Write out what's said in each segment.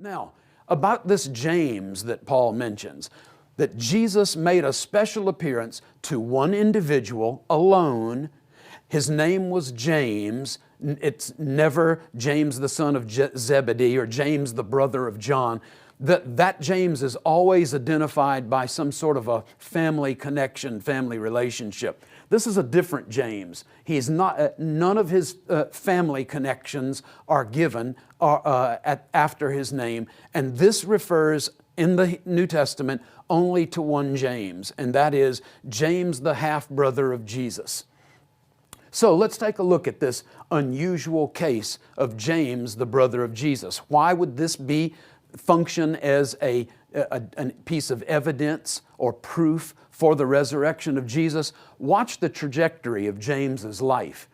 Now, about this James that Paul mentions, that Jesus made a special appearance to one individual alone. His name was James. It's never James the son of Zebedee or James the brother of John. That James is always identified by some sort of a family connection, family relationship. This is a different James. He's not. None of his family connections are given after his name, and this refers in the New Testament only to one James, and that is James, the half-brother of Jesus. So let's take a look at this unusual case of James, the brother of Jesus. Why would this function as a piece of evidence or proof for the resurrection of Jesus? Watch the trajectory of James's life.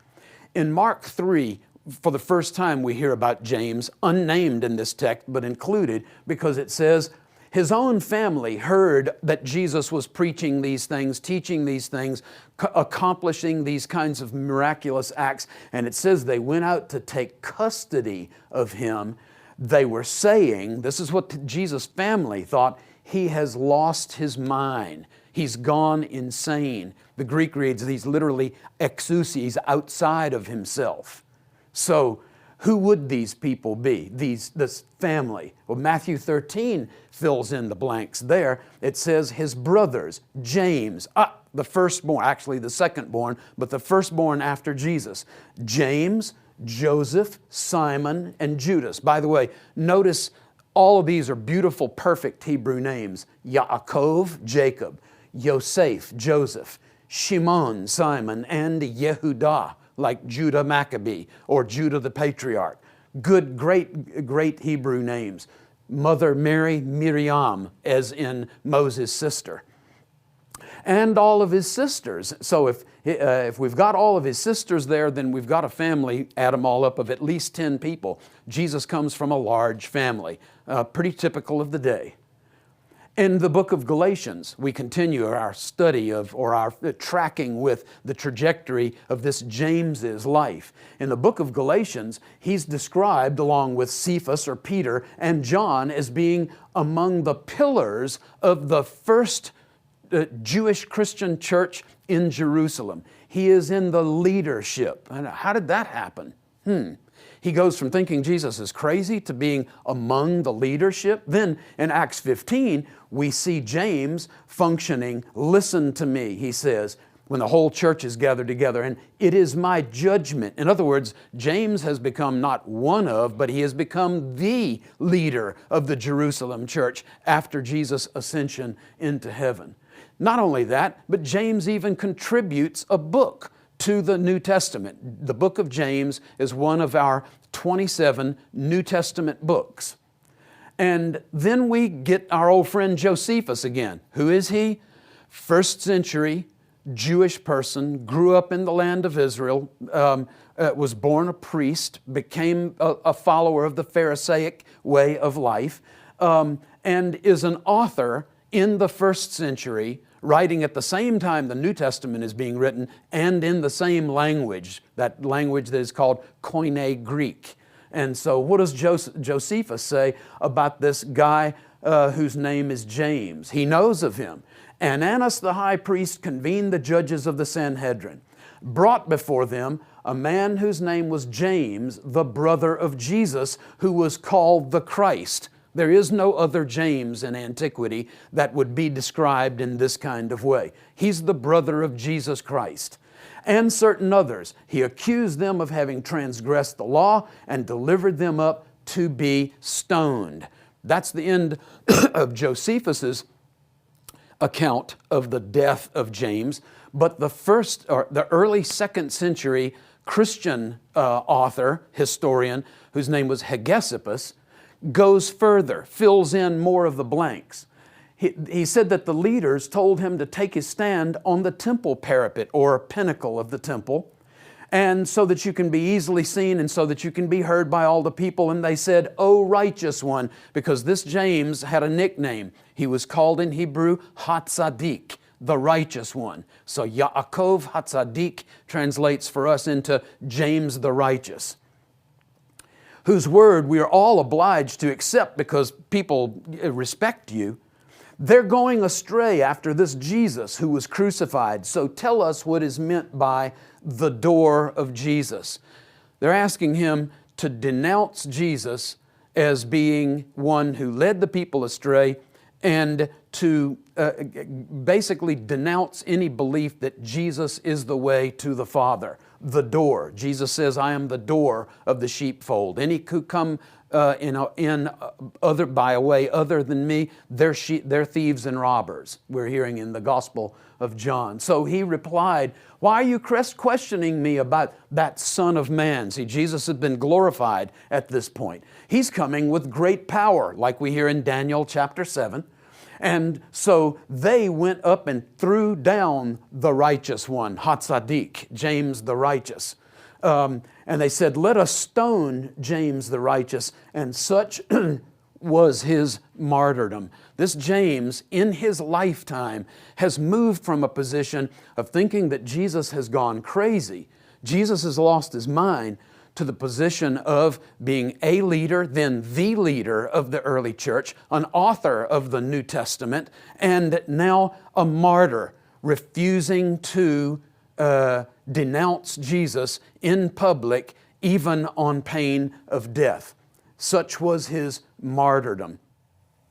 In Mark 3, for the first time we hear about James, unnamed in this text, but included because it says, his own family heard that Jesus was preaching these things, teaching these things, accomplishing these kinds of miraculous acts, and it says they went out to take custody of him. They were saying, this is what Jesus' family thought, he has lost his mind. He's gone insane. The Greek reads these literally exousies, outside of himself. So who would these people be, this family? Well, Matthew 13 fills in the blanks there. It says his brothers, James, the firstborn, actually the secondborn, but the firstborn after Jesus. James, Joseph, Simon, and Judas. By the way, notice all of these are beautiful, perfect Hebrew names. Yaakov, Jacob, Yosef, Joseph, Shimon, Simon, and Yehudah, like Judah Maccabee or Judah the Patriarch. Good, great Hebrew names. Mother Mary, Miriam, as in Moses' sister. And all of his sisters. So if we've got all of his sisters there, then we've got a family, add them all up, of at least 10 people. Jesus comes from a large family, pretty typical of the day. In the book of Galatians, we continue our study of, or our tracking with the trajectory of this James's life. In the book of Galatians, he's described along with Cephas or Peter and John as being among the pillars of the first Jewish Christian church in Jerusalem. He is in the leadership. And how did that happen? He goes from thinking Jesus is crazy to being among the leadership. Then in Acts 15, we see James functioning. Listen to me, he says, when the whole church is gathered together. And it is my judgment. In other words, James has become not one of, but he has become the leader of the Jerusalem church after Jesus' ascension into heaven. Not only that, but James even contributes a book to the New Testament. The book of James is one of our 27 New Testament books. And then we get our old friend Josephus again. Who is he? First century Jewish person, grew up in the land of Israel, was born a priest, became a follower of the Pharisaic way of life, and is an author in the first century, writing at the same time the New Testament is being written and in the same language, that language that is called Koine Greek. And so what does Josephus say about this guy whose name is James? He knows of him. And Annas the high priest convened the judges of the Sanhedrin, brought before them a man whose name was James, the brother of Jesus, who was called the Christ. There is no other James in antiquity that would be described in this kind of way. He's the brother of Jesus Christ. And certain others. He accused them of having transgressed the law and delivered them up to be stoned. That's the end of Josephus's account of the death of James. But the early second century Christian author, historian, whose name was Hegesippus, goes further, fills in more of the blanks. He said that the leaders told him to take his stand on the temple parapet or pinnacle of the temple, and so that you can be easily seen and so that you can be heard by all the people. And they said, "O righteous one," because this James had a nickname. He was called in Hebrew Hatzadik, the righteous one. So Yaakov Hatzadik translates for us into James the righteous. whose word we are all obliged to accept because people respect you, they're going astray after this Jesus who was crucified. So tell us what is meant by the door of Jesus. They're asking him to denounce Jesus as being one who led the people astray and to basically denounce any belief that Jesus is the way to the Father. The door. Jesus says, I am the door of the sheepfold. Any who come by a way other than me, they're thieves and robbers. We're hearing in the Gospel of John. So he replied, why are you questioning me about that Son of Man? See, Jesus had been glorified at this point. He's coming with great power, like we hear in Daniel chapter 7. And so they went up and threw down the righteous one, Hatzadik, James the righteous. And they said, let us stone James the righteous. And such was his martyrdom. This James, in his lifetime, has moved from a position of thinking that Jesus has gone crazy. Jesus has lost his mind, to the position of being a leader, then the leader of the early church, an author of the New Testament, and now a martyr, refusing to denounce Jesus in public, even on pain of death. Such was his martyrdom.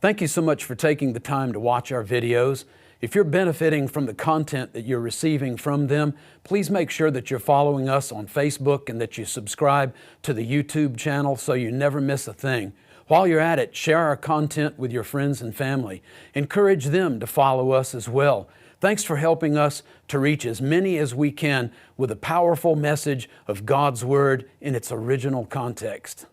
Thank you so much for taking the time to watch our videos. If you're benefiting from the content that you're receiving from them, please make sure that you're following us on Facebook and that you subscribe to the YouTube channel so you never miss a thing. While you're at it, share our content with your friends and family. Encourage them to follow us as well. Thanks for helping us to reach as many as we can with a powerful message of God's Word in its original context.